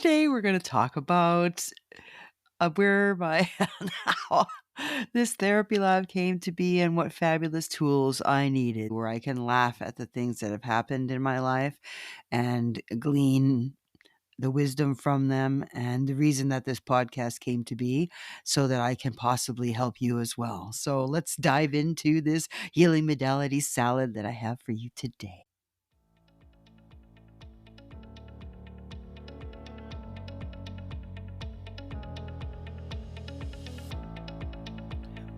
Today we're going to talk about where my how this therapy lab came to be and what fabulous tools I needed, where I can laugh at the things that have happened in my life and glean the wisdom from them, and the reason that this podcast came to be so that I can possibly help you as well. So let's dive into this healing modality salad that I have for you today.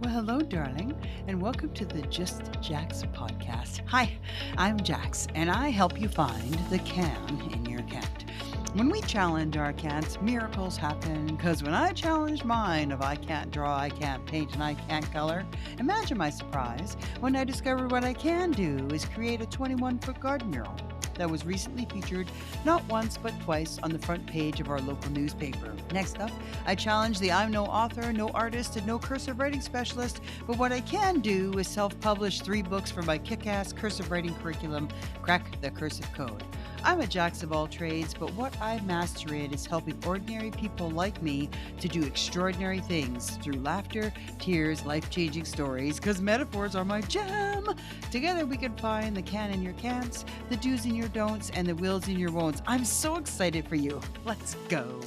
Well, hello, darling, and welcome to the Just Jax podcast. Hi, I'm Jax, and I help you find the can in your cat. When we challenge our cats, miracles happen, because when I challenged mine of I can't draw, I can't paint, and I can't color, imagine my surprise when I discovered what I can do is create a 21-foot garden mural that was recently featured not once but twice on the front page of our local newspaper. Next up, I challenge the I'm no author, no artist, and no cursive writing specialist, but what I can do is self-publish 3 books for my kick-ass cursive writing curriculum, Crack the Cursive Code. I'm a Jax of all trades, but what I master in is helping ordinary people like me to do extraordinary things through laughter, tears, life-changing stories, because metaphors are my jam. Together we can find the can in your can'ts, the do's in your don'ts, and the wills in your won'ts. I'm so excited for you. Let's go.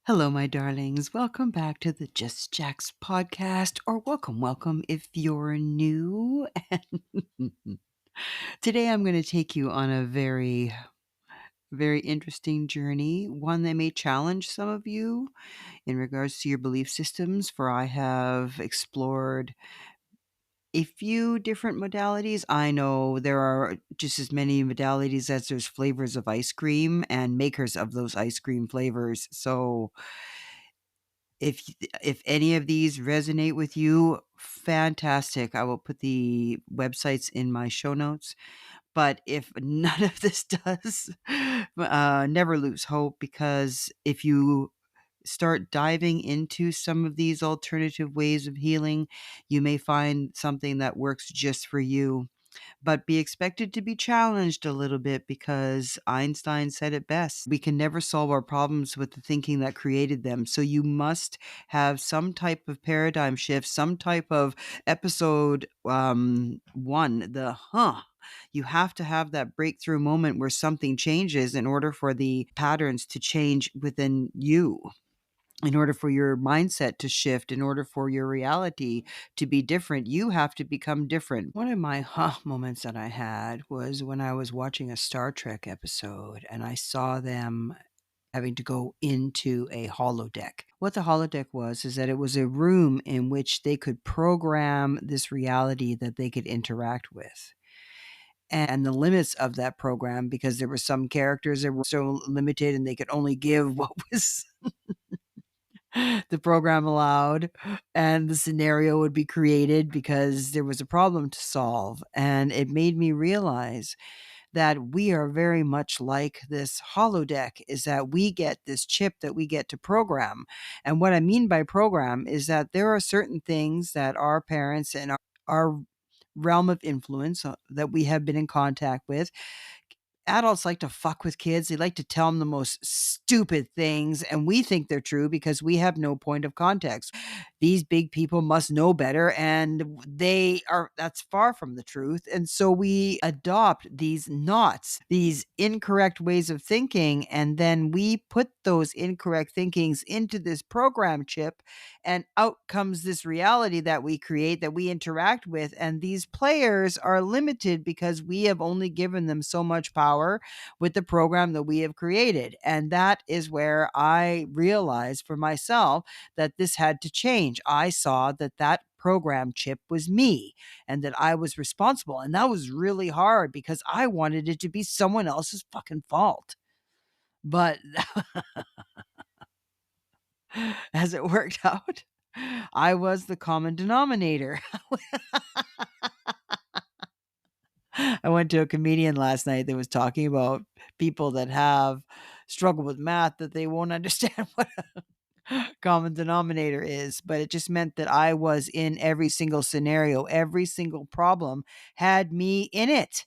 Hello, my darlings. Welcome back to the Just Jax podcast, or welcome if you're new. Today I'm going to take you on a very, very interesting journey, one that may challenge some of you in regards to your belief systems, for I have explored a few different modalities. I know there are just as many modalities as there's flavors of ice cream and makers of those ice cream flavors. So if any of these resonate with you, fantastic. I will put the websites in my show notes. But if none of this does, never lose hope, because if you start diving into some of these alternative ways of healing, you may find something that works just for you. But be expected to be challenged a little bit, because Einstein said it best. We can never solve our problems with the thinking that created them. So you must have some type of paradigm shift, some type of episode one, you have to have that breakthrough moment where something changes in order for the patterns to change within you, in order for your mindset to shift, in order for your reality to be different. You have to become different. One of my moments that I had was when I was watching a Star Trek episode and I saw them having to go into a holodeck. What the holodeck was is that it was a room in which they could program this reality that they could interact with. And the limits of that program, because there were some characters that were so limited and they could only give what was the program allowed, and the scenario would be created because there was a problem to solve. And it made me realize that we are very much like this holodeck, is that we get this chip that we get to program. And what I mean by program is that there are certain things that our parents and our realm of influence that we have been in contact with. Adults like to fuck with kids. They like to tell them the most stupid things, and we think they're true because we have no point of context. These big people must know better, and that's far from the truth. And so we adopt these knots, these incorrect ways of thinking, and then we put those incorrect thinkings into this program chip, and out comes this reality that we create, that we interact with. And these players are limited because we have only given them so much power with the program that we have created. And that is where I realized for myself that this had to change. I saw that program chip was me and that I was responsible. And that was really hard because I wanted it to be someone else's fucking fault. But as it worked out, I was the common denominator. I went to a comedian last night that was talking about people that have struggled with math, that they won't understand common denominator is, but it just meant that I was in every single scenario. Every single problem had me in it.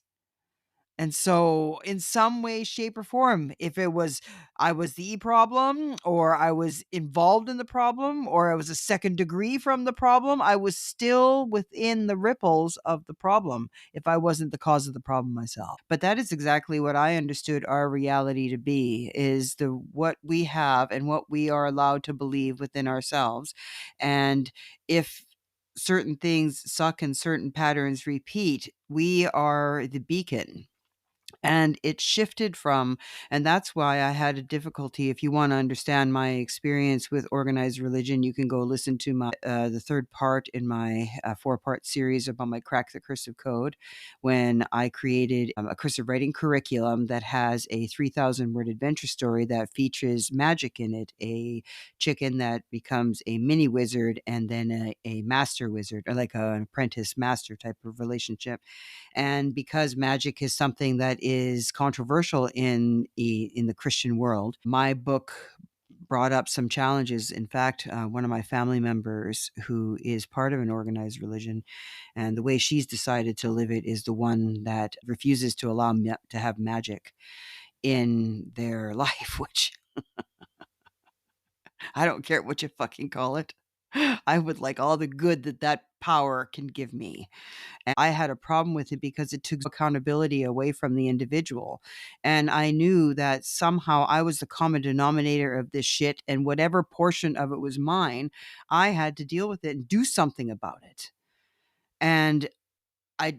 And so in some way, shape, or form, if it was I was the problem, or I was involved in the problem, or I was a second degree from the problem, I was still within the ripples of the problem if I wasn't the cause of the problem myself. But that is exactly what I understood our reality to be, is the what we have and what we are allowed to believe within ourselves. And if certain things suck and certain patterns repeat, we are the beacon. And it shifted from, and that's why I had a difficulty. If you want to understand my experience with organized religion, you can go listen to my the third part in my 4-part series about my Crack the Cursive Code, when I created a cursive writing curriculum that has a 3,000 word adventure story that features magic in it, a chicken that becomes a mini wizard and then a master wizard, or like an apprentice master type of relationship. And because magic is something that is controversial in the Christian world, my book brought up some challenges. In fact, one of my family members who is part of an organized religion, and the way she's decided to live it is the one that refuses to allow to have magic in their life, which I don't care what you fucking call it. I would like all the good that that power can give me. And I had a problem with it because it took accountability away from the individual. And I knew that somehow I was the common denominator of this shit, and whatever portion of it was mine, I had to deal with it and do something about it. And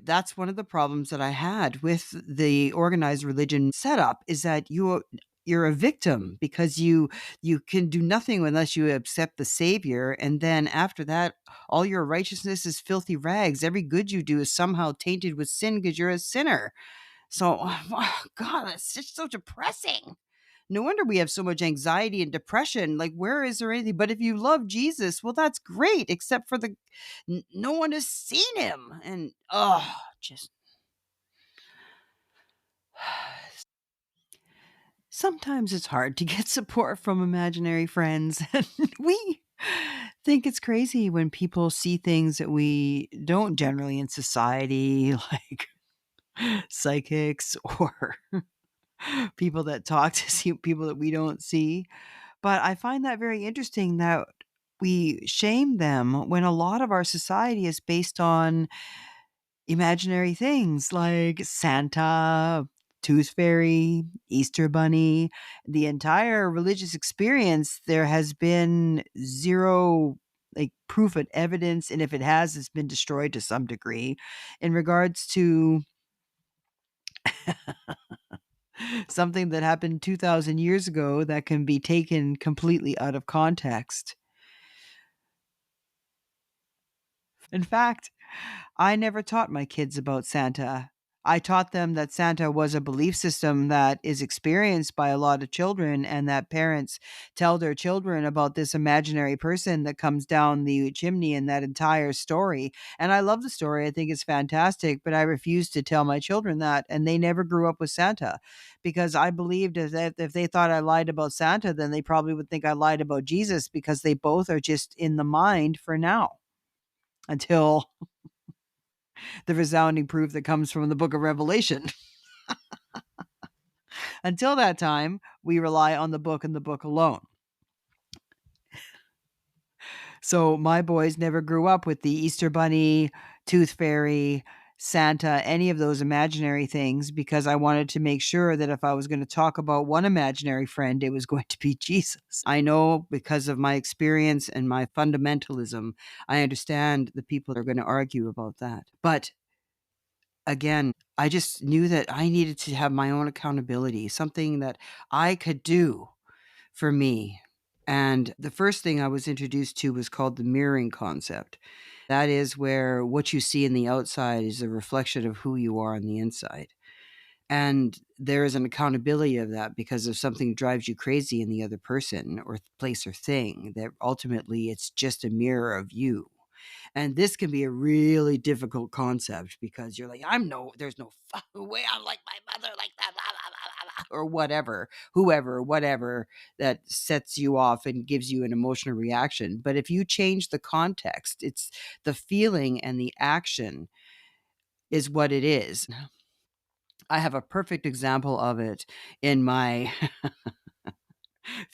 that's one of the problems that I had with the organized religion setup, is that you're a victim because you can do nothing unless you accept the savior, and then after that all your righteousness is filthy rags. Every good you do is somehow tainted with sin because you're a sinner. So God, that's just so depressing. No wonder we have so much anxiety and depression. Like, where is there anything? But if you love Jesus, well, that's great, except for no one has seen him. And, just sometimes it's hard to get support from imaginary friends. And we think it's crazy when people see things that we don't generally in society, like psychics or people that talk to see people that we don't see. But I find that very interesting that we shame them when a lot of our society is based on imaginary things like Santa, Tooth Fairy, Easter Bunny. The entire religious experience, there has been zero like proof and evidence, and if it has, it's been destroyed to some degree in regards to something that happened 2,000 years ago that can be taken completely out of context. In fact, I never taught my kids about Santa. I taught them that Santa was a belief system that is experienced by a lot of children, and that parents tell their children about this imaginary person that comes down the chimney in that entire story. And I love the story. I think it's fantastic, but I refuse to tell my children that. And they never grew up with Santa because I believed that if they thought I lied about Santa, then they probably would think I lied about Jesus, because they both are just in the mind for now until the resounding proof that comes from the book of Revelation. Until that time, we rely on the book and the book alone. So my boys never grew up with the Easter Bunny, Tooth Fairy, Santa, any of those imaginary things, because I wanted to make sure that if I was going to talk about one imaginary friend, it was going to be Jesus. I know, because of my experience and my fundamentalism, I understand the people are going to argue about that. But again, I just knew that I needed to have my own accountability, something that I could do for me. And the first thing I was introduced to was called the mirroring concept. That is where what you see in the outside is a reflection of who you are on the inside. And there is an accountability of that, because if something drives you crazy in the other person or place or thing, that ultimately it's just a mirror of you. And this can be a really difficult concept, because you're like, there's no fucking way I'm like my mother, like that. Blah, blah, blah, blah, or whatever, whoever, whatever that sets you off and gives you an emotional reaction. But if you change the context, it's the feeling and the action is what it is. I have a perfect example of it in my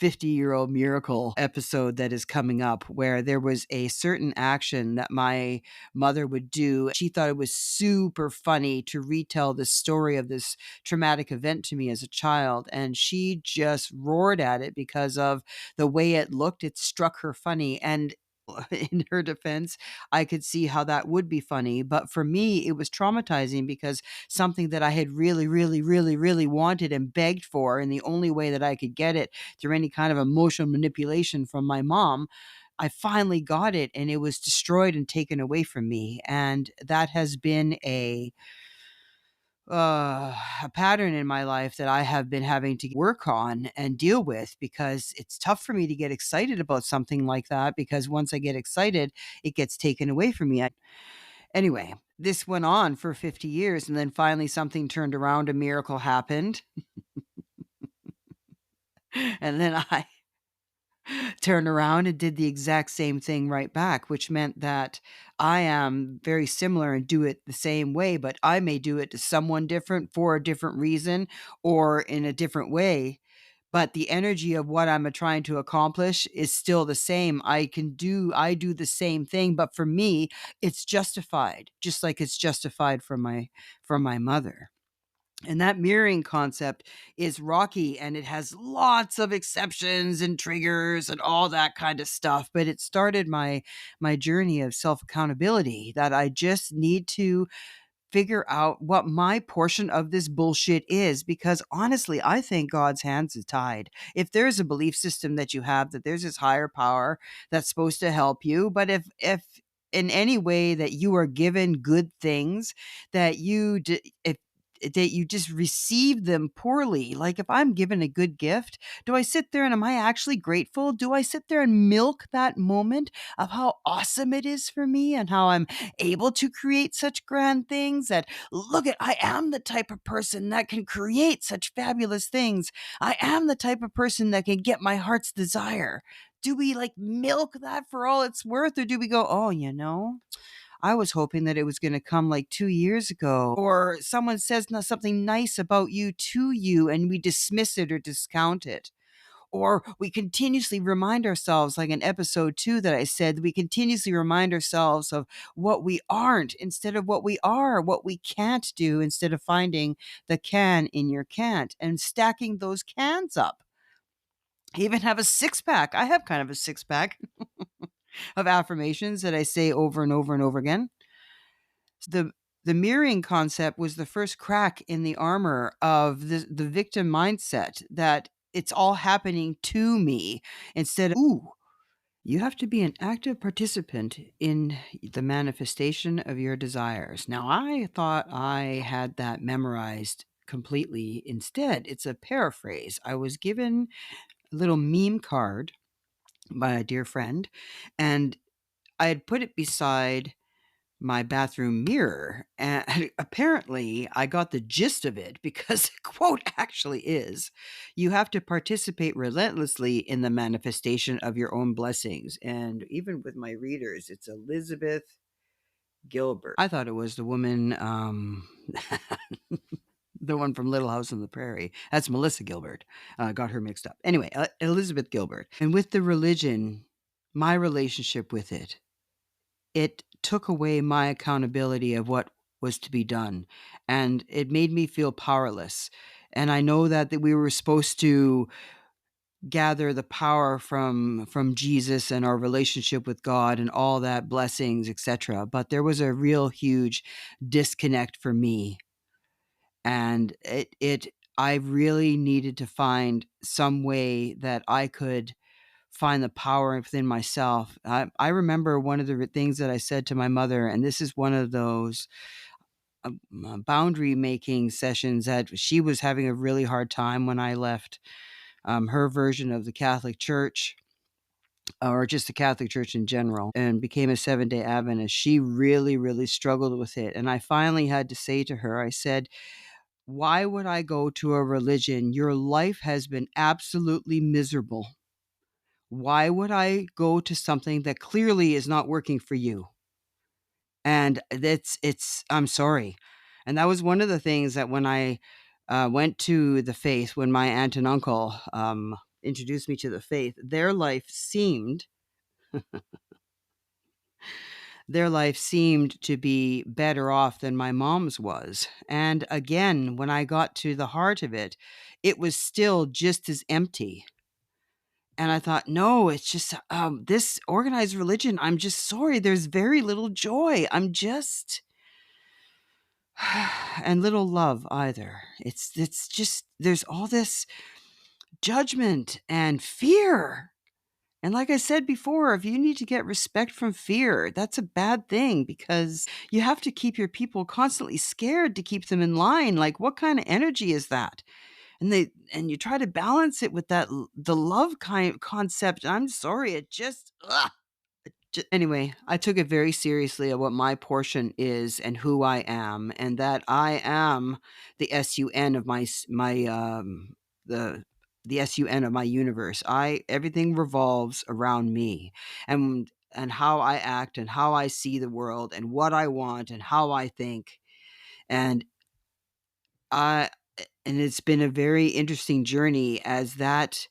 50-year-old miracle episode that is coming up, where there was a certain action that my mother would do. She thought it was super funny to retell the story of this traumatic event to me as a child, and she just roared at it because of the way it looked. It struck her funny, and in her defense, I could see how that would be funny. But for me, it was traumatizing because something that I had really, really, really, really wanted and begged for, and the only way that I could get it through any kind of emotional manipulation from my mom, I finally got it, and it was destroyed and taken away from me. And that has been a pattern in my life that I have been having to work on and deal with, because it's tough for me to get excited about something like that, because once I get excited, it gets taken away from me. Anyway, this went on for 50 years, and then finally something turned around, a miracle happened. And then I turned around and did the exact same thing right back, which meant that I am very similar and do it the same way, but I may do it to someone different for a different reason or in a different way. But the energy of what I'm trying to accomplish is still the same. I do the same thing, but for me, it's justified, just like it's justified for my mother. And that mirroring concept is rocky, and it has lots of exceptions and triggers and all that kind of stuff. But it started my journey of self-accountability, that I just need to figure out what my portion of this bullshit is, because honestly, I think God's hands is tied. If there's a belief system that you have that there's this higher power that's supposed to help you, but if in any way that you are given good things that if that you just receive them poorly. Like if I'm given a good gift, do I sit there and am I actually grateful? Do I sit there and milk that moment of how awesome it is for me and how I'm able to create such grand things? That I am the type of person that can create such fabulous things. I am the type of person that can get my heart's desire. Do we like milk that for all it's worth, or do we go, oh, I was hoping that it was going to come like 2 years ago, or someone says something nice about you to you and we dismiss it or discount it. Or we continuously remind ourselves, like in episode 2 that I said, we continuously remind ourselves of what we aren't instead of what we are, what we can't do, instead of finding the can in your can't and stacking those cans up. I even have a 6-pack. I have kind of a 6-pack of affirmations that I say over and over and over again. The mirroring concept was the first crack in the armor of the victim mindset, that it's all happening to me instead of, ooh, you have to be an active participant in the manifestation of your desires. Now, I thought I had that memorized completely. Instead, it's a paraphrase. I was given a little meme card by a dear friend, and I had put it beside my bathroom mirror, and apparently I got the gist of it, because the quote actually is, you have to participate relentlessly in the manifestation of your own blessings. And even with my readers, it's Elizabeth Gilbert. I thought it was the woman, the one from Little House on the Prairie. That's Melissa Gilbert. Got her mixed up. Anyway, Elizabeth Gilbert. And with the religion, my relationship with it took away my accountability of what was to be done, and it made me feel powerless. And I know that we were supposed to gather the power from Jesus and our relationship with God and all that blessings, etc. But there was a real huge disconnect for me, and I really needed to find some way that I could find the power within myself. I remember one of the things that I said to my mother, and this is one of those boundary making sessions that she was having a really hard time when I left her version of the Catholic Church, or just the Catholic Church in general, and became a Seventh-day Adventist. She really, really struggled with it. And I finally had to say to her, I said, Why would I go to a religion? Your life has been absolutely miserable. Why would I go to something that clearly is not working for you? And I'm sorry. And that was one of the things that when I went to the faith, when my aunt and uncle introduced me to the faith, their life seemed to be better off than my mom's was. And again, when I got to the heart of it, it was still just as empty. And I thought, no, it's just this organized religion. I'm just sorry. There's very little joy. And little love either. It's just there's all this judgment and fear. And like I said before, if you need to get respect from fear, that's a bad thing because you have to keep your people constantly scared to keep them in line. Like what kind of energy is that? And you try to balance it with the love kind concept. I'm sorry, it just ugh. Anyway, I took it very seriously at what my portion is and who I am, and that I am the SUN of the SUN of my universe. I Everything revolves around me, and how I act and how I see the world and what I want and how I think. And I and it's been a very interesting journey as that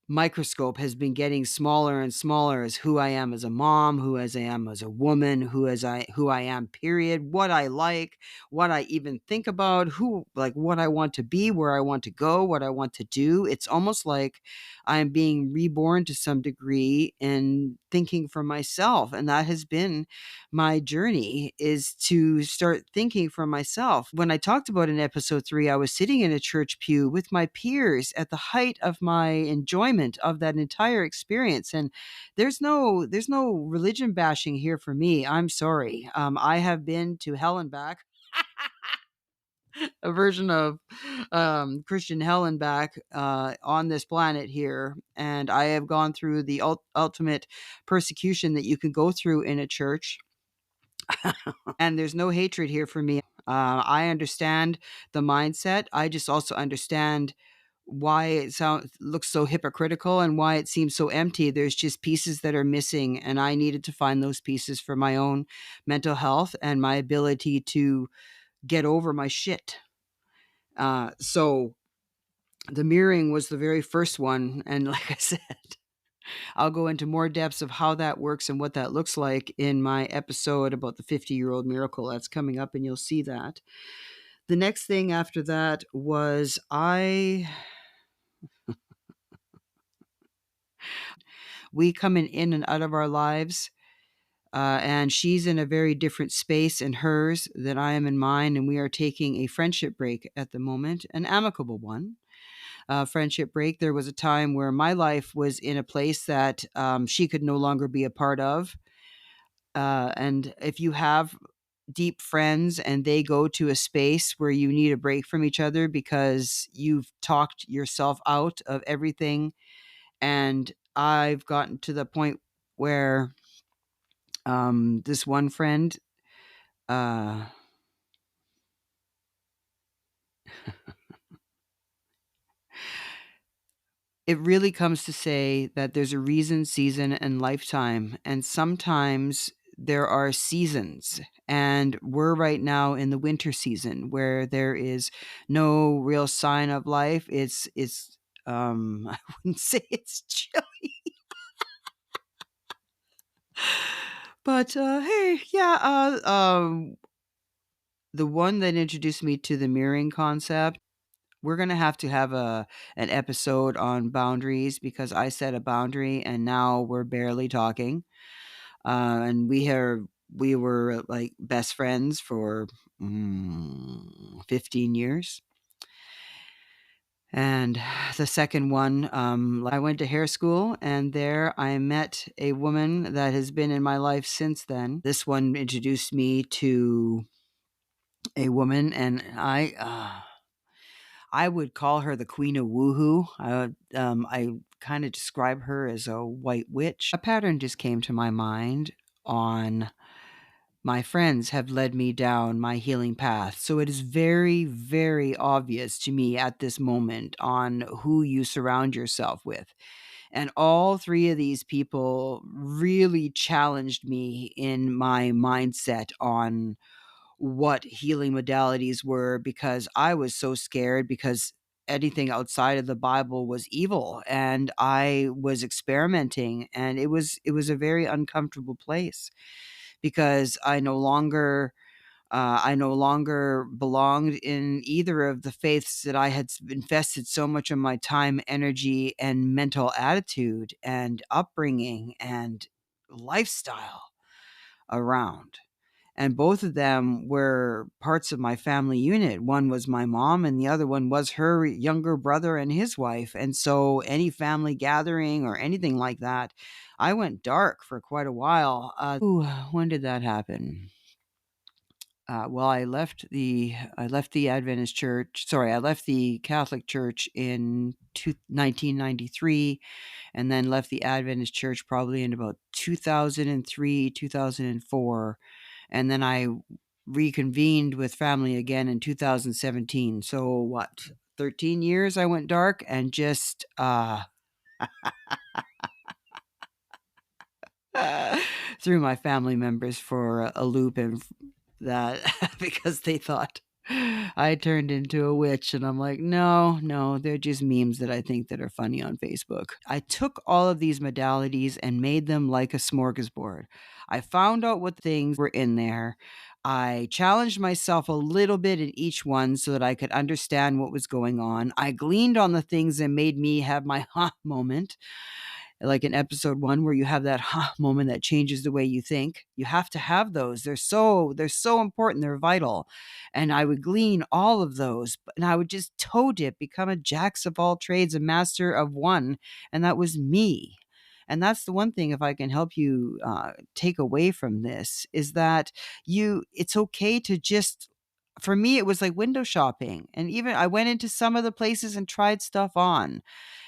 microscope has been getting smaller and smaller as who I am as a mom, who as I am as a woman, who I am, period, what I like, what I even think about, what I want to be, where I want to go, what I want to do. It's almost like I'm being reborn to some degree and thinking for myself. And that has been my journey, is to start thinking for myself. When I talked about in episode 3, I was sitting in a church pew with my peers at the height of my enjoyment of that entire experience. And there's no religion bashing here for me. I'm sorry. I have been to hell and back. A version of Christian hell and back on this planet here. And I have gone through the ultimate persecution that you can go through in a church. And there's no hatred here for me. I understand the mindset. I just also understand why looks so hypocritical and why it seems so empty. There's just pieces that are missing, and I needed to find those pieces for my own mental health and my ability to get over my shit. So the mirroring was the very first one, and like I said, I'll go into more depths of how that works and what that looks like in my episode about the 50-year-old miracle that's coming up, and you'll see that. The next thing after that was we come in and out of our lives, and she's in a very different space in hers than I am in mine, and we are taking a friendship break at the moment, an amicable one. Friendship break. There was a time where my life was in a place that she could no longer be a part of. And if you have deep friends and they go to a space where you need a break from each other because you've talked yourself out of everything, and I've gotten to the point where this one friend, it really comes to say that there's a reason, season, and lifetime. And sometimes there are seasons. And we're right now in the winter season where there is no real sign of life. I wouldn't say it's chilly, but hey, yeah. The one that introduced me to the mirroring concept, we're going to have an episode on boundaries because I set a boundary and now we're barely talking. And we were like best friends for 15 years. And the second one, I went to hair school, and there I met a woman that has been in my life since then. This one introduced me to a woman, and I would call her the queen of woohoo. I kind of describe her as a white witch. A pattern just came to my mind on My friends have led me down my healing path. So it is very, very obvious to me at this moment on who you surround yourself with. And all three of these people really challenged me in my mindset on what healing modalities were, because I was so scared, because anything outside of the Bible was evil, and I was experimenting, and it was a very uncomfortable place, because I no longer belonged in either of the faiths that I had invested so much of my time, energy, and mental attitude and upbringing and lifestyle around. And both of them were parts of my family unit. One was my mom, and the other one was her younger brother and his wife. And so, any family gathering or anything like that, I went dark for quite a while. When did that happen? Well, I left the Adventist church. Sorry, I left the Catholic Church in 1993, and then left the Adventist church probably in about 2003, 2004, and then I reconvened with family again in 2017. So what? 13 years I went dark, and just threw my family members for a loop, and that because they thought I turned into a witch, and I'm like, no, no, they're just memes that I think that are funny on Facebook. I took all of these modalities and made them like a smorgasbord. I found out what things were in there. I challenged myself a little bit in each one so that I could understand what was going on. I gleaned on the things that made me have my ha moment, like in episode 1 where you have that ha moment that changes the way you think. You have to have those. They're so important. They're vital. And I would glean all of those, and I would just toe dip, become a jacks of all trades, a master of one, and that was me. And that's the one thing, if I can help you take away from this, is that it's okay to just, for me, it was like window shopping. And even I went into some of the places and tried stuff on.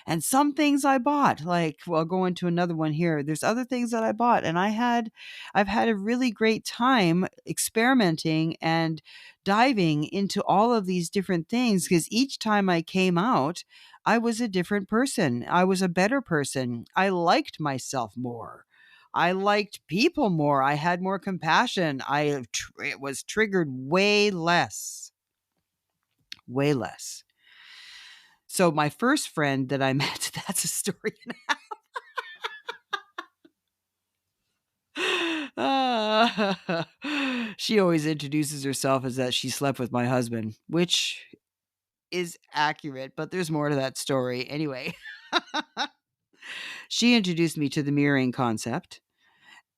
And some things I bought, like, well, I'll go into another one here. There's other things that I bought, and I've had a really great time experimenting and diving into all of these different things, because each time I came out, I was a different person. I was a better person. I liked myself more. I liked people more. I had more compassion. It was triggered way less, way less. So my first friend that I met, that's a story. Ah, she always introduces herself as that she slept with my husband, which is accurate, but there's more to that story. Anyway, she introduced me to the mirroring concept.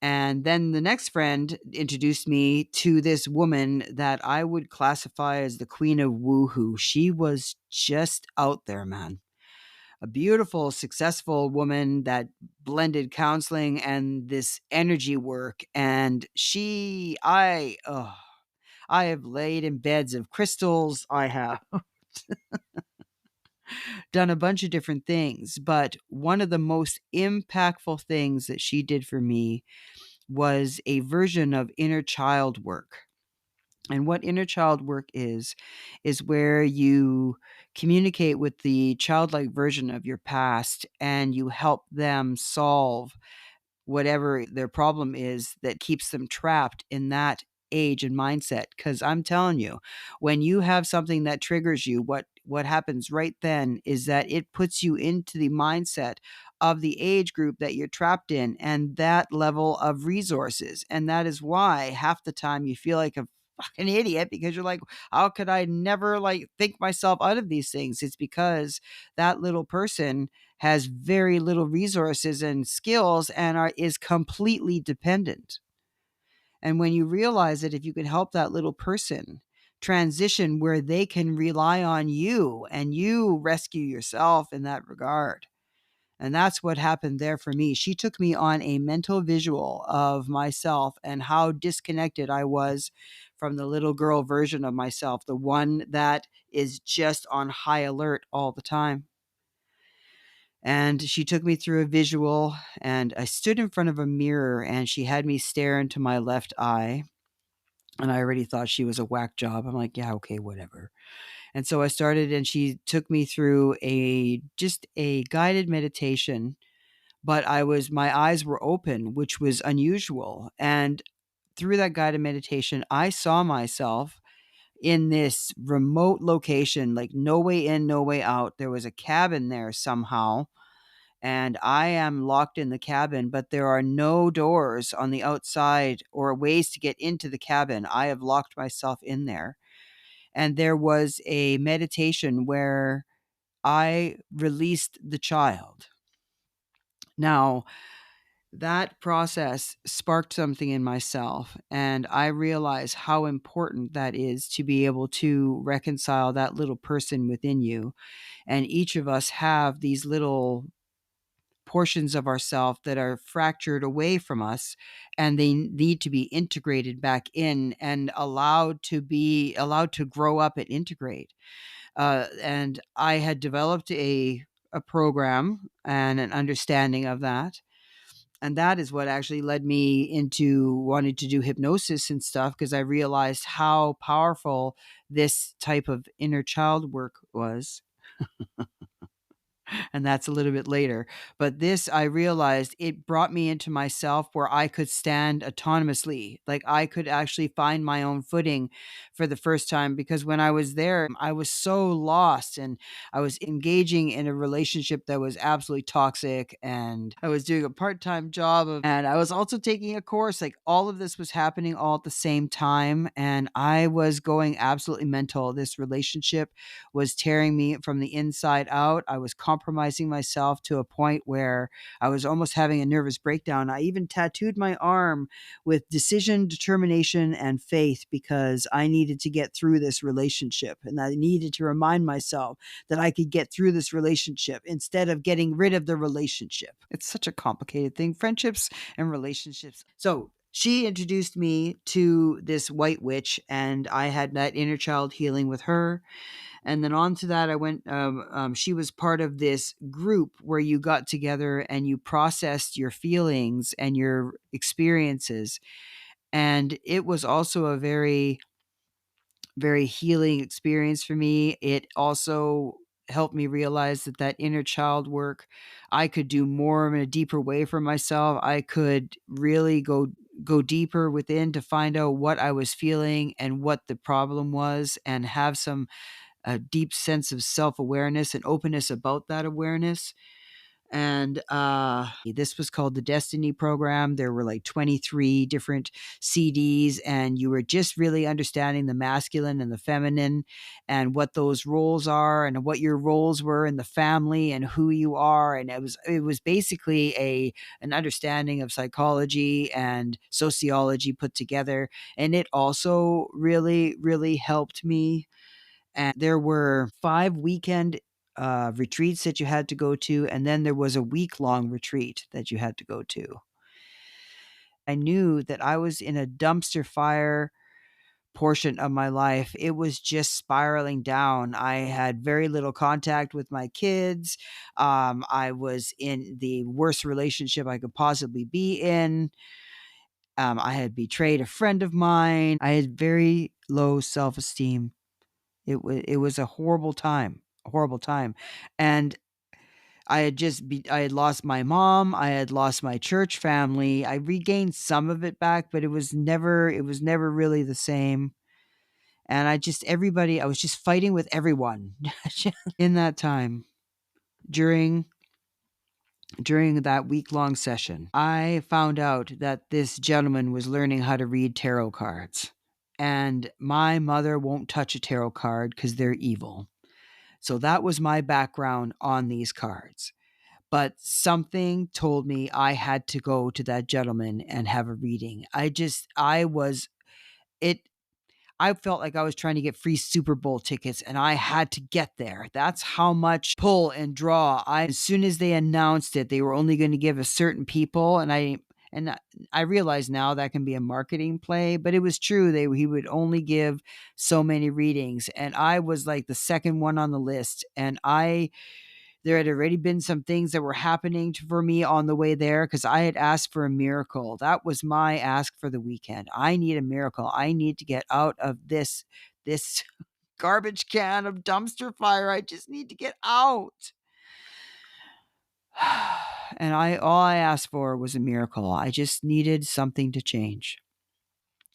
And then the next friend introduced me to this woman that I would classify as the queen of woohoo. She was just out there, man. A beautiful, successful woman that blended counseling and this energy work. And I have laid in beds of crystals. I have done a bunch of different things, but one of the most impactful things that she did for me was a version of inner child work. And what inner child work is where you communicate with the childlike version of your past, and you help them solve whatever their problem is that keeps them trapped in that age and mindset. Because I'm telling you, when you have something that triggers you, what happens right then is that it puts you into the mindset of the age group that you're trapped in, and that level of resources. And that is why half the time you feel like a fucking idiot, because you're like, how could I never like think myself out of these things? It's because that little person has very little resources and skills, and is completely dependent. And when you realize that if you can help that little person transition where they can rely on you, and you rescue yourself in that regard. And that's what happened there for me. She took me on a mental visual of myself and how disconnected I was from the little girl version of myself, the one that is just on high alert all the time. And she took me through a visual, and I stood in front of a mirror, and she had me stare into my left eye. And I already thought she was a whack job. I'm like, yeah, okay, whatever. And so I started, and she took me through just a guided meditation, but my eyes were open, which was unusual. And through that guided meditation, I saw myself in this remote location, like no way in, no way out. There was a cabin there somehow, and I am locked in the cabin, but there are no doors on the outside or ways to get into the cabin. I have locked myself in there. And there was a meditation where I released the child. Now, that process sparked something in myself, and I realize how important that is to be able to reconcile that little person within you. And each of us have these little portions of ourself that are fractured away from us, and they need to be integrated back in and allowed to grow up and integrate. And I had developed a program and an understanding of that. And that is what actually led me into wanting to do hypnosis and stuff, because I realized how powerful this type of inner child work was. And that's a little bit later. But this, I realized it brought me into myself where I could stand autonomously. Like I could actually find my own footing for the first time, because when I was there, I was so lost, and I was engaging in a relationship that was absolutely toxic, and I was doing a part-time job and I was also taking a course. Like all of this was happening all at the same time, and I was going absolutely mental. This relationship was tearing me from the inside out. I was compromising myself to a point where I was almost having a nervous breakdown. I even tattooed my arm with decision, determination, and faith, because I needed to get through this relationship, and I needed to remind myself that I could get through this relationship instead of getting rid of the relationship. It's such a complicated thing, friendships and relationships. So she introduced me to this white witch, and I had that inner child healing with her. And then on to that, I went, she was part of this group where you got together and you processed your feelings and your experiences. And it was also a very, very healing experience for me. It also helped me realize that inner child work, I could do more in a deeper way for myself. I could really go deeper within to find out what I was feeling and what the problem was, and have a deep sense of self-awareness and openness about that awareness. And this was called the Destiny Program. There were like 23 different CDs, and you were just really understanding the masculine and the feminine, and what those roles are, and what your roles were in the family, and who you are. And it was basically an understanding of psychology and sociology put together. And it also really, really helped me. And there were 5 weekend retreats that you had to go to, and then there was a week-long retreat that you had to go to. I knew that I was in a dumpster fire portion of my life. It was just spiraling down. I had very little contact with my kids. I was in the worst relationship I could possibly be in. I had betrayed a friend of mine. I had very low self-esteem. It was a horrible time. And I had lost my mom, I had lost my church family. I regained some of it back, but it was never really the same. And I was just fighting with everyone in that time. During that week-long session, I found out that this gentleman was learning how to read tarot cards. And my mother won't touch a tarot card because they're evil. So that was my background on these cards. But something told me I had to go to that gentleman and have a reading. I felt like I was trying to get free Super Bowl tickets, and I had to get there. That's how much pull and draw. As soon as they announced it, they were only going to give a certain people, and I realize now that can be a marketing play, but it was true. He would only give so many readings, and I was like the second one on the list. And there had already been some things that were happening for me on the way there because I had asked for a miracle. That was my ask for the weekend. I need a miracle. I need to get out of this garbage can of dumpster fire. I just need to get out. And all I asked for was a miracle. I just needed something to change.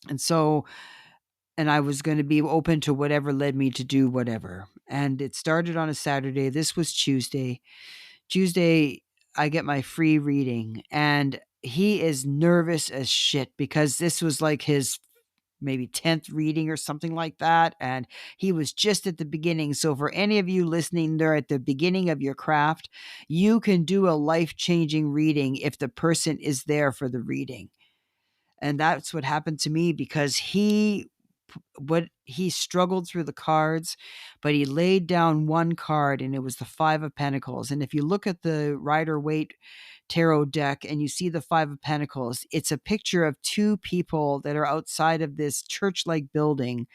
And I was going to be open to whatever led me to do whatever. And it started on a Saturday. This was Tuesday. Tuesday, I get my free reading, and he is nervous as shit because this was like his maybe 10th reading or something like that. And he was just at the beginning. So for any of you listening, they're at the beginning of your craft, you can do a life-changing reading if the person is there for the reading. And that's what happened to me because he struggled through the cards, but he laid down one card, and it was the Five of Pentacles. And if you look at the Rider-Waite tarot deck and you see the Five of Pentacles, it's a picture of two people that are outside of this church-like building,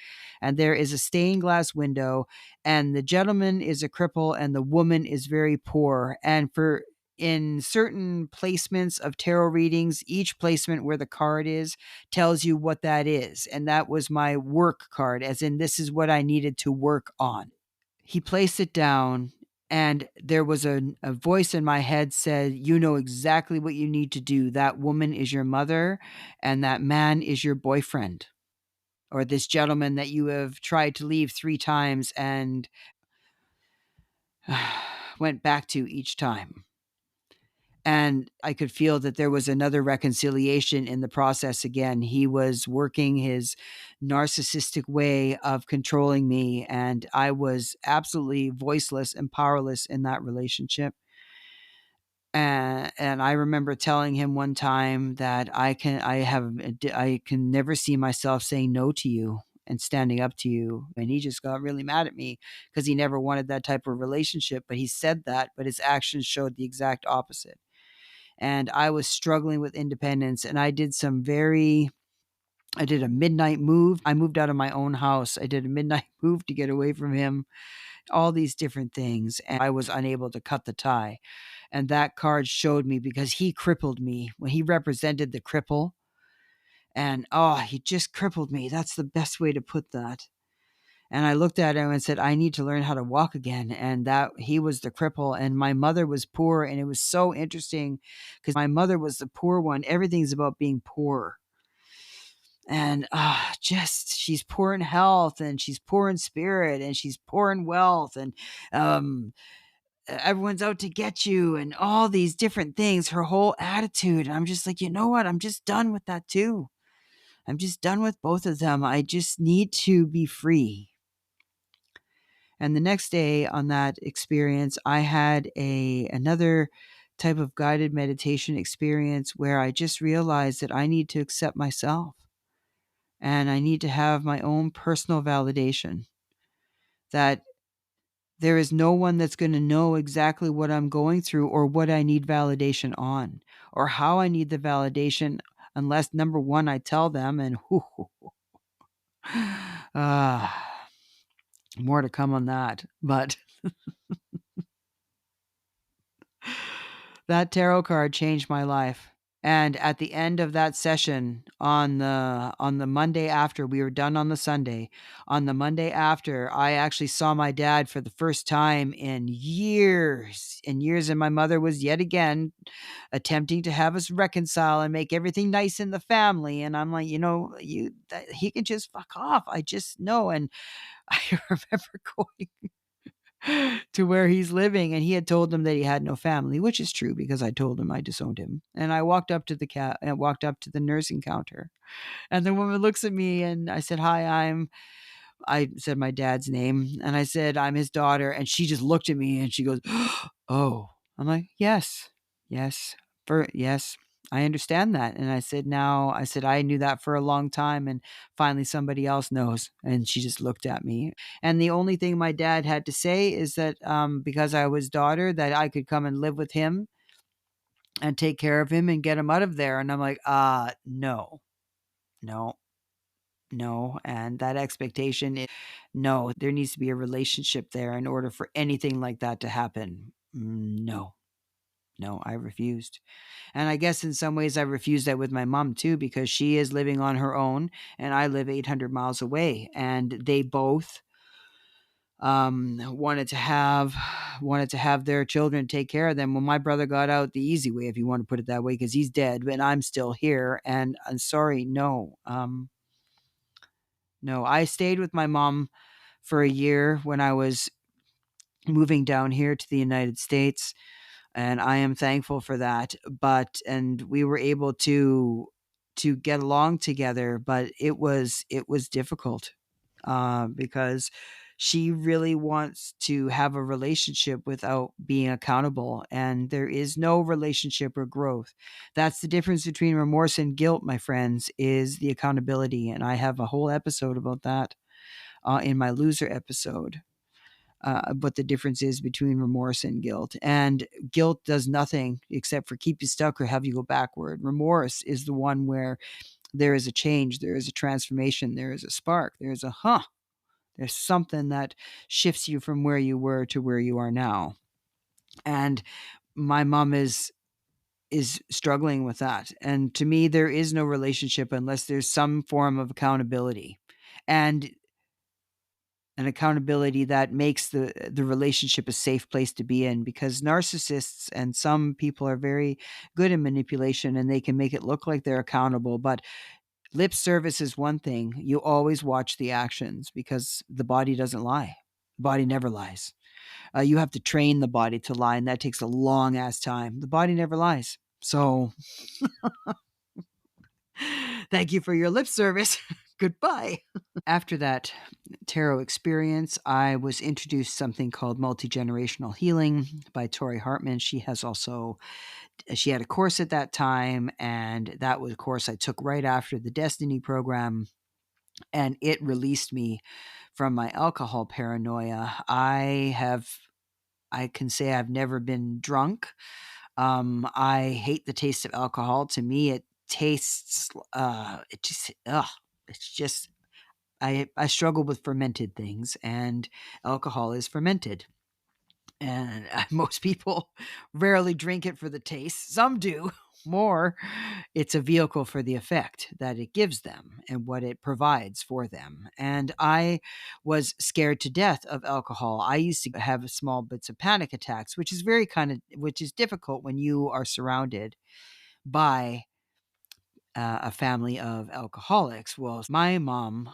and there is a stained glass window, and the gentleman is a cripple and the woman is very poor. And in certain placements of tarot readings, each placement where the card is tells you what that is. And that was my work card, as in this is what I needed to work on. He placed it down, and there was a voice in my head said, you know exactly what you need to do. That woman is your mother, and that man is your boyfriend, or this gentleman that you have tried to leave 3 times and went back to each time. And I could feel that there was another reconciliation in the process again. He was working his narcissistic way of controlling me, and I was absolutely voiceless and powerless in that relationship. And I remember telling him one time that I can never see myself saying no to you and standing up to you. And he just got really mad at me because he never wanted that type of relationship. But he said that, but his actions showed the exact opposite. And I was struggling with independence, and I did a midnight move. I moved out of my own house. I did a midnight move to get away from him, all these different things. And I was unable to cut the tie. And that card showed me because he crippled me when he represented the cripple. And he just crippled me. That's the best way to put that. And I looked at him and said, I need to learn how to walk again. And that he was the cripple, and my mother was poor. And it was so interesting because my mother was the poor one. Everything's about being poor. And she's poor in health, and she's poor in spirit, and she's poor in wealth. And everyone's out to get you, and all these different things, her whole attitude. And I'm just like, you know what? I'm just done with that too. I'm just done with both of them. I just need to be free. And the next day on that experience, I had another type of guided meditation experience where I just realized that I need to accept myself, and I need to have my own personal validation, that there is no one that's going to know exactly what I'm going through or what I need validation on or how I need the validation, unless number one, I tell them. And more to come on that. But that tarot card changed my life. And at the end of that session on the Monday after, we were done on the Sunday. On the Monday after, I actually saw my dad for the first time in years and years. And my mother was yet again attempting to have us reconcile and make everything nice in the family. And I'm like, he can just fuck off. I just know. And I remember going to where he's living, and he had told him that he had no family, which is true because I told him I disowned him. And I walked up to the nursing counter, and the woman looks at me, and I said, "Hi, I said my dad's name, and I said, I'm his daughter." And she just looked at me and she goes, "Oh." I'm like, yes, yes, I understand that. And I said, I knew that for a long time, and finally somebody else knows. And she just looked at me. And the only thing my dad had to say is that because I was daughter, that I could come and live with him and take care of him and get him out of there. And I'm like, no, no, no. And that expectation is no, there needs to be a relationship there in order for anything like that to happen. No, I refused. And I guess in some ways I refused that with my mom too, because she is living on her own and I live 800 miles away. And they both wanted to have their children take care of them. When my brother got out the easy way, if you want to put it that way, because he's dead, but I'm still here. And I'm sorry, no. No, I stayed with my mom for a year when I was moving down here to the United States, and I am thankful for that. And we were able to get along together, but it was difficult because she really wants to have a relationship without being accountable, and there is no relationship or growth. That's the difference between remorse and guilt, my friends, is the accountability, and I have a whole episode about that in my loser episode. What the difference is between remorse and guilt. And guilt does nothing except for keep you stuck or have you go backward. Remorse is the one where there is a change, there is a transformation, there is a spark, there's something that shifts you from where you were to where you are now. And my mom is struggling with that. And to me, there is no relationship unless there's some form of accountability. And an accountability that makes the relationship a safe place to be in, because narcissists and some people are very good in manipulation and they can make it look like they're accountable, but lip service is one thing. You always watch the actions because the body doesn't lie. The body never lies. You have to train the body to lie, and that takes a long ass time. The body never lies. So thank you for your lip service. Goodbye. After that tarot experience, I was introduced to something called multi-generational healing by Tori Hartman. She had a course at that time, and that was a course I took right after the Destiny program, and it released me from my alcohol paranoia. I can say I've never been drunk. I hate the taste of alcohol. To me, it tastes, it's just, I struggle with fermented things, and alcohol is fermented. And most people rarely drink it for the taste. Some do more. It's a vehicle for the effect that it gives them and what it provides for them. And I was scared to death of alcohol. I used to have small bits of panic attacks, which is which is difficult when you are surrounded by a family of alcoholics. Well, my mom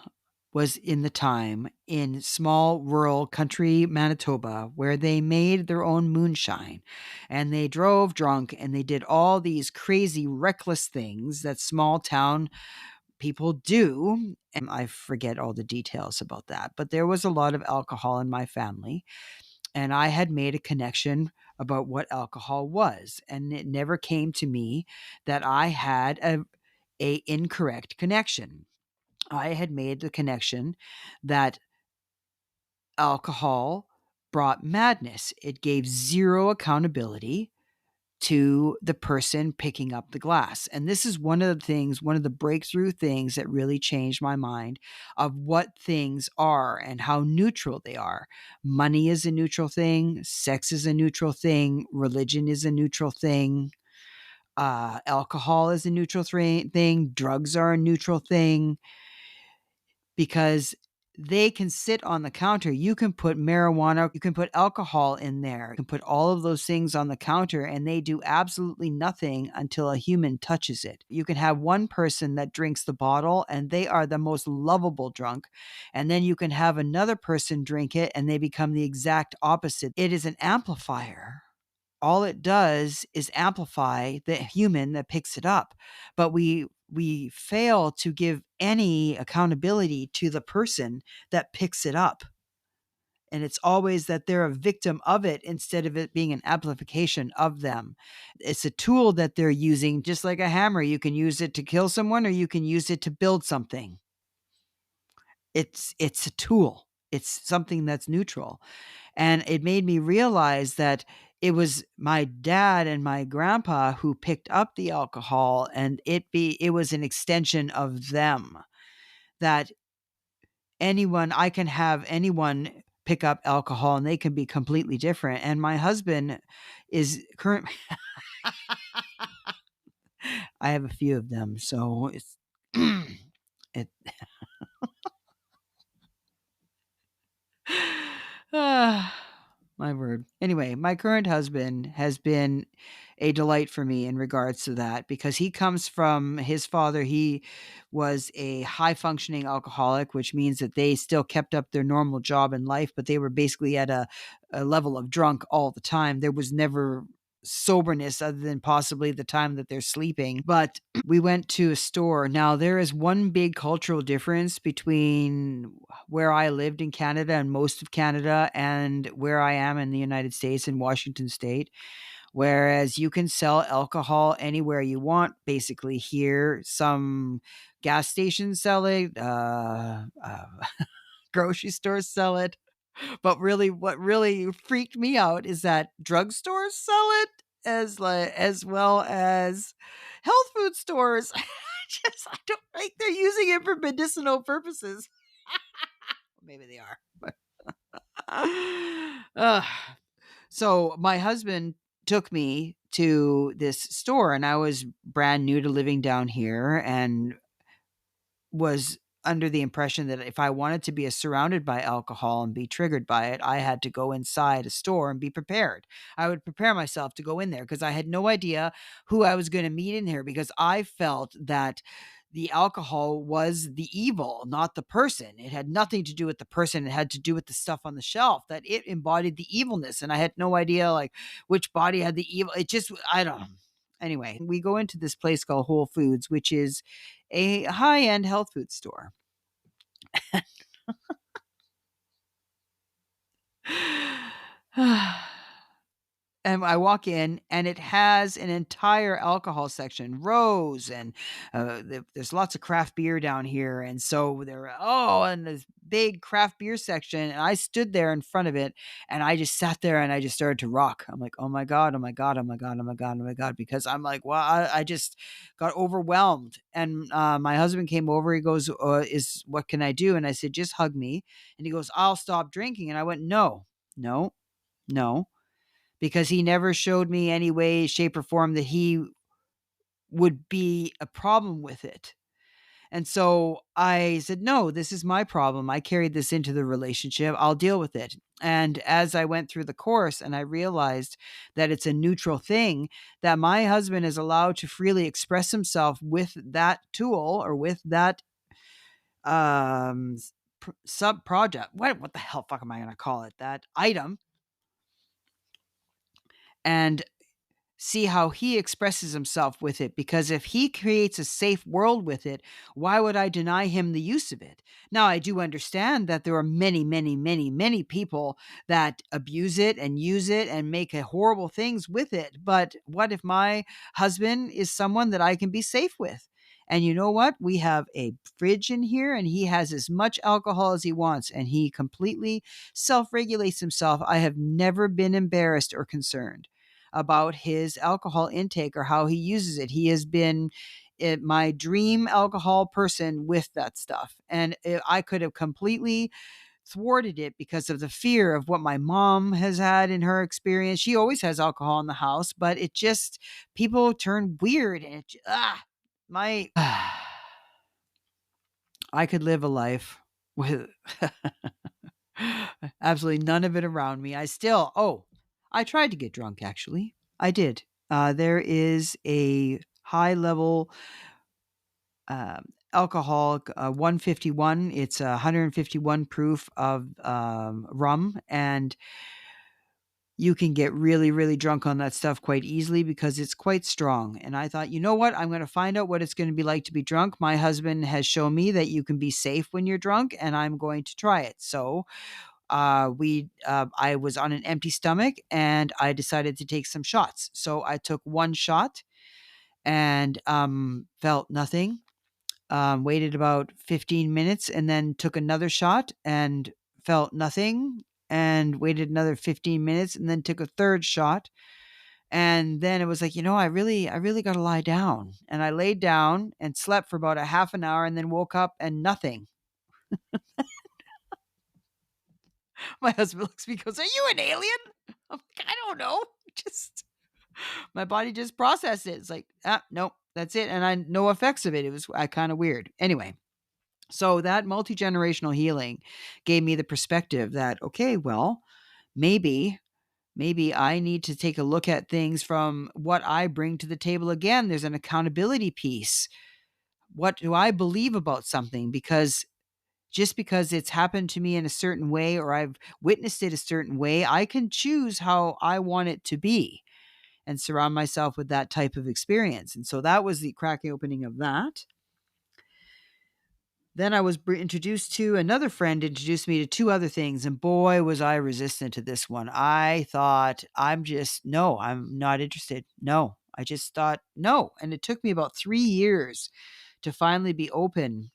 was in the time in small rural country Manitoba where they made their own moonshine, and they drove drunk and they did all these crazy reckless things that small town people do. And I forget all the details about that, but there was a lot of alcohol in my family, and I had made a connection about what alcohol was, and it never came to me that I had a incorrect connection. I had made the connection that alcohol brought madness. It gave zero accountability to the person picking up the glass. And this is one of the breakthrough things that really changed my mind of what things are and how neutral they are. Money is a neutral thing. Sex is a neutral thing. Religion is a neutral thing. Alcohol is a neutral thing. Drugs are a neutral thing, because they can sit on the counter. You can put marijuana, you can put alcohol in there, you can put all of those things on the counter, and they do absolutely nothing until a human touches it. You can have one person that drinks the bottle and they are the most lovable drunk, and then you can have another person drink it and they become the exact opposite. It is an amplifier. All it does is amplify the human that picks it up. But we fail to give any accountability to the person that picks it up. And it's always that they're a victim of it instead of it being an amplification of them. It's a tool that they're using, just like a hammer. You can use it to kill someone or you can use it to build something. It's a tool. It's something that's neutral. And it made me realize that it was my dad and my grandpa who picked up the alcohol, and it was an extension of them. That I can have anyone pick up alcohol, and they can be completely different. And my husband is current. I have a few of them, so it's it. Ah, my word. Anyway, my current husband has been a delight for me in regards to that, because he comes from his father. He was a high functioning alcoholic, which means that they still kept up their normal job in life, but they were basically at a level of drunk all the time. There was never soberness other than possibly the time that they're sleeping. But we went to a store. Now, there is one big cultural difference between where I lived in Canada and most of Canada and where I am in the United States, in Washington State. Whereas you can sell alcohol anywhere you want, basically here. Some gas stations sell it, grocery stores sell it. But really, what really freaked me out is that drugstores sell it, as well as health food stores. I don't think they're using it for medicinal purposes. Maybe they are. But uh, so my husband took me to this store, and I was brand new to living down here, and was under the impression that if I wanted to be surrounded by alcohol and be triggered by it, I had to go inside a store and be prepared. I would prepare myself to go in there because I had no idea who I was going to meet in here, because I felt that the alcohol was the evil, not the person. It had nothing to do with the person. It had to do with the stuff on the shelf, that it embodied the evilness. And I had no idea like which body had the evil. It just, I don't know. Anyway, we go into this place called Whole Foods, which is a high-end health food store. And I walk in, and it has an entire alcohol section, rows, and there's lots of craft beer down here. And so and this big craft beer section. And I stood there in front of it, and I just sat there and I just started to rock. I'm like, oh my God, oh my God, oh my God, oh my God, oh my God, because I'm like, well, I just got overwhelmed. And my husband came over. He goes, what can I do? And I said, just hug me. And he goes, I'll stop drinking. And I went, no, no, no, because he never showed me any way, shape, or form that he would be a problem with it. And so I said, no, this is my problem. I carried this into the relationship. I'll deal with it. And as I went through the course and I realized that it's a neutral thing, that my husband is allowed to freely express himself with that tool, or with that um, sub project. What the hell fuck am I going to call it? That item. And see how he expresses himself with it, because if he creates a safe world with it, why would I deny him the use of it? Now, I do understand that there are many, many, many, many people that abuse it and use it and make horrible things with it. But what if my husband is someone that I can be safe with? And you know what? We have a fridge in here, and he has as much alcohol as he wants, and he completely self-regulates himself. I have never been embarrassed or concerned about his alcohol intake or how he uses it. He has been my dream alcohol person with that stuff. And I could have completely thwarted it because of the fear of what my mom has had in her experience. She always has alcohol in the house, but it just, people turn weird, and my, I could live a life with absolutely none of it around me. I tried to get drunk, actually. I did. There is a high level alcohol, 151. It's 151 proof of rum, and you can get really, really drunk on that stuff quite easily because it's quite strong. And I thought, you know what? I'm going to find out what it's going to be like to be drunk. My husband has shown me that you can be safe when you're drunk, and I'm going to try it. So I was on an empty stomach, and I decided to take some shots. So I took one shot and felt nothing. Waited about 15 minutes and then took another shot and felt nothing, and waited another 15 minutes and then took a third shot. And then it was like, I really got to lie down. And I laid down and slept for about a half an hour, and then woke up and nothing. My husband looks at me and goes, "Are you an alien?" I'm like, "I don't know. Just my body just processed it." It's like, nope, that's it. And I no effects of it. It was kind of weird. Anyway, so that multi-generational healing gave me the perspective that, okay, well, maybe I need to take a look at things from what I bring to the table again. There's an accountability piece. What do I believe about something? Because just because it's happened to me in a certain way or I've witnessed it a certain way, I can choose how I want it to be and surround myself with that type of experience. And so that was the cracking opening of that. Then I was introduced to another friend, introduced me to two other things. And boy, was I resistant to this one. I thought, no, I'm not interested. No, I just thought, no. And it took me about 3 years to finally be open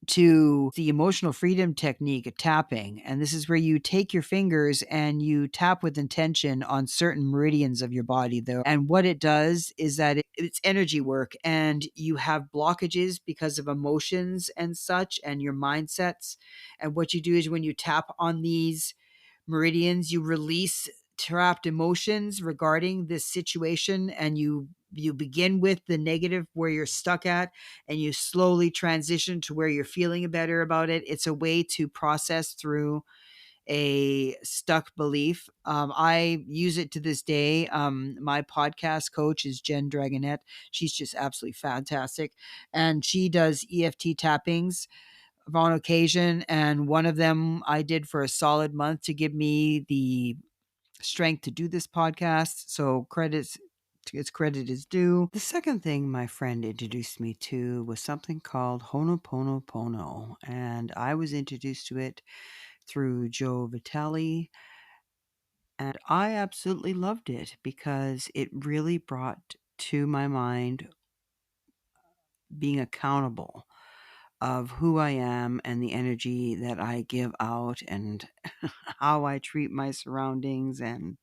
to the emotional freedom technique of tapping. And this is where you take your fingers and you tap with intention on certain meridians of your body there. And what it does is that it's energy work, and you have blockages because of emotions and such and your mindsets. And what you do is when you tap on these meridians, you release trapped emotions regarding this situation, and you begin with the negative where you're stuck at, and you slowly transition to where you're feeling better about it. It's a way to process through a stuck belief. I use it to this day. My podcast coach is Jenn Dragonette. She's just absolutely fantastic, and she does EFT tappings on occasion, and one of them I did for a solid month to give me the strength to do this podcast. So credit is due. The second thing my friend introduced me to was something called Ho'oponopono, and I was introduced to it through Joe Vitale, and I absolutely loved it because it really brought to my mind being accountable of who I am and the energy that I give out and how I treat my surroundings and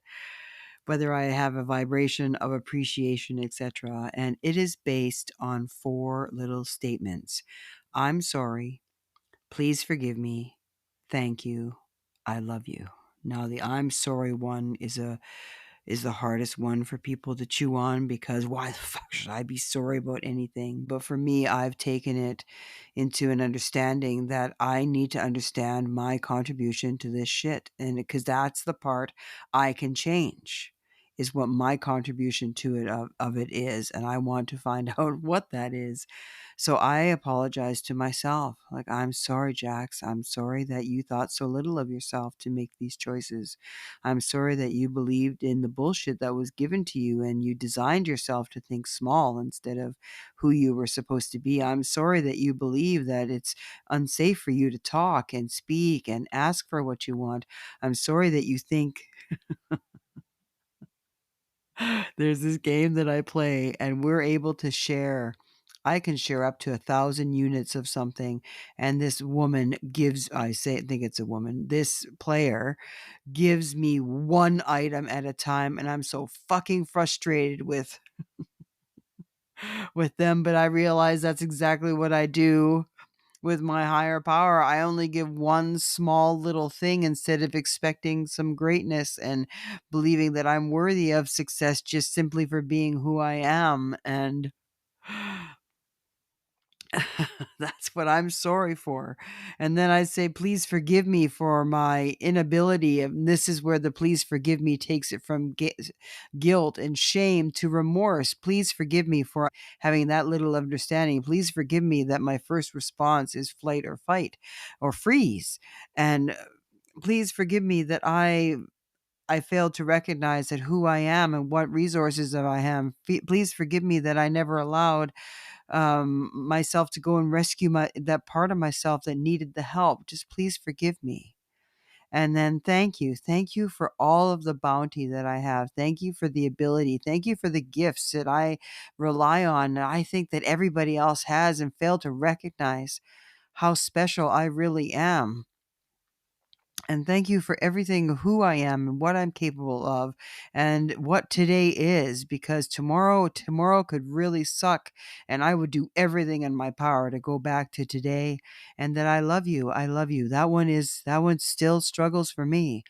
whether I have a vibration of appreciation, etc. And it is based on 4 little statements. I'm sorry. Please forgive me. Thank you. I love you. Now the I'm sorry one is the hardest one for people to chew on, because why the fuck should I be sorry about anything? But for me, I've taken it into an understanding that I need to understand my contribution to this shit. And because that's the part I can change, is what my contribution to it of it is. And I want to find out what that is. So I apologize to myself. Like, I'm sorry, Jax. I'm sorry that you thought so little of yourself to make these choices. I'm sorry that you believed in the bullshit that was given to you and you designed yourself to think small instead of who you were supposed to be. I'm sorry that you believe that it's unsafe for you to talk and speak and ask for what you want. I'm sorry that you think there's this game that I play and we're able to share. I can share up to 1,000 units of something. And this woman gives, I think it's a woman, this player gives me one item at a time. And I'm so fucking frustrated with them. But I realize that's exactly what I do with my higher power. I only give one small little thing instead of expecting some greatness and believing that I'm worthy of success just simply for being who I am. And that's what I'm sorry for. And then I say, please forgive me for my inability. And this is where the please forgive me takes it from guilt and shame to remorse. Please forgive me for having that little understanding. Please forgive me that my first response is flight or fight or freeze. And please forgive me that I failed to recognize that who I am and what resources that I have. Please forgive me that I never allowed myself to go and rescue that part of myself that needed the help. Just please forgive me. And then thank you for all of the bounty that I have. Thank you for the ability. Thank you for the gifts that I rely on, and I think that everybody else has, and fail to recognize how special I really am. And thank you for everything, who I am and what I'm capable of and what today is, because tomorrow could really suck, and I would do everything in my power to go back to today. And that I love you. I love you. That one still struggles for me.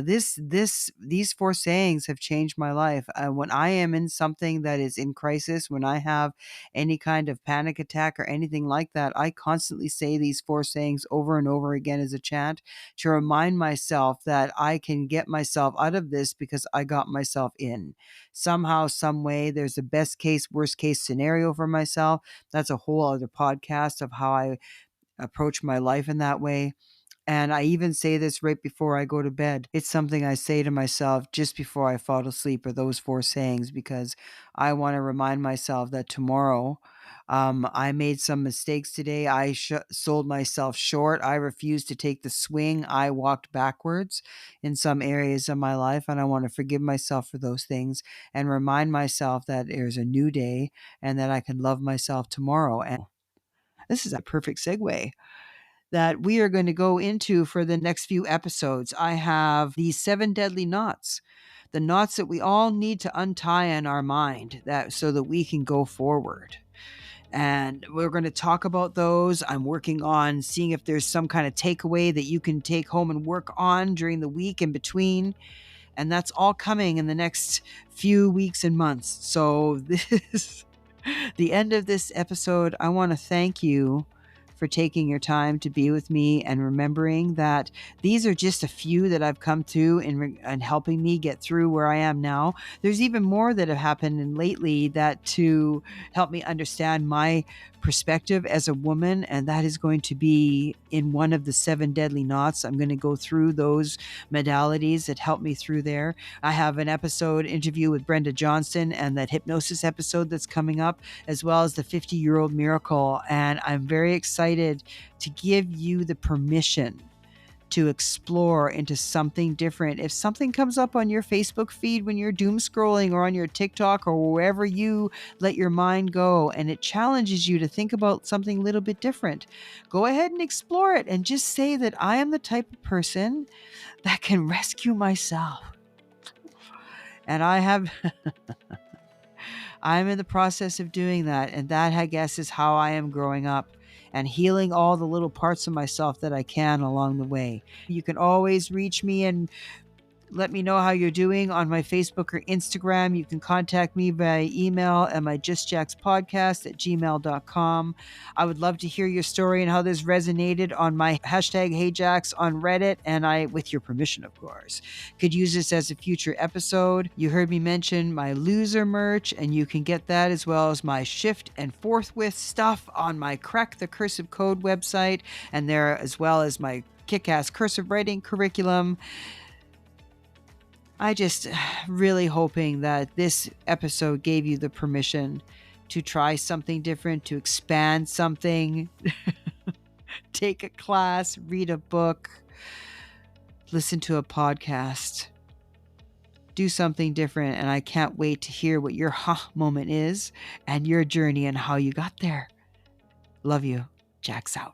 These four sayings have changed my life. When I am in something that is in crisis, when I have any kind of panic attack or anything like that, I constantly say these four sayings over and over again as a chant to remind myself that I can get myself out of this because I got myself in. Somehow, some way, there's a best case, worst case scenario for myself. That's a whole other podcast of how I approach my life in that way. And I even say this right before I go to bed. It's something I say to myself just before I fall asleep, are those four sayings, because I want to remind myself that tomorrow, I made some mistakes today. I sold myself short. I refused to take the swing. I walked backwards in some areas of my life, and I want to forgive myself for those things and remind myself that there's a new day and that I can love myself tomorrow. And this is a perfect segue that we are going to go into for the next few episodes. I have these 7 deadly knots, the knots that we all need to untie in our mind, that so that we can go forward. And we're going to talk about those. I'm working on seeing if there's some kind of takeaway that you can take home and work on during the week in between. And that's all coming in the next few weeks and months. So this is the end of this episode. I want to thank you for taking your time to be with me and remembering that these are just a few that I've come to in helping me get through where I am now. There's even more that have happened lately that to help me understand my perspective as a woman, and that is going to be in one of the 7 deadly knots. I'm going to go through those modalities that help me through there. I have an episode interview with Brenda Johnston and that hypnosis episode that's coming up, as well as the 50-year-old miracle. And I'm very excited to give you the permission to explore into something different. If something comes up on your Facebook feed when you're doom scrolling, or on your TikTok, or wherever you let your mind go, and it challenges you to think about something a little bit different, go ahead and explore it and just say that I am the type of person that can rescue myself. And I'm in the process of doing that. And that, I guess, is how I am growing up and healing all the little parts of myself that I can along the way. You can always reach me and let me know how you're doing on my Facebook or Instagram. You can contact me by email at my justjackspodcast@gmail.com. I would love to hear your story and how this resonated on my hashtag HeyJax on Reddit, and I, with your permission, of course, could use this as a future episode. You heard me mention my loser merch, and you can get that as well as my shift and forthwith stuff on my Crack the Cursive Code website, and there as well as my kick-ass cursive writing curriculum. I just really hoping that this episode gave you the permission to try something different, to expand something, take a class, read a book, listen to a podcast, do something different. And I can't wait to hear what your moment is and your journey and how you got there. Love you. Jack's out.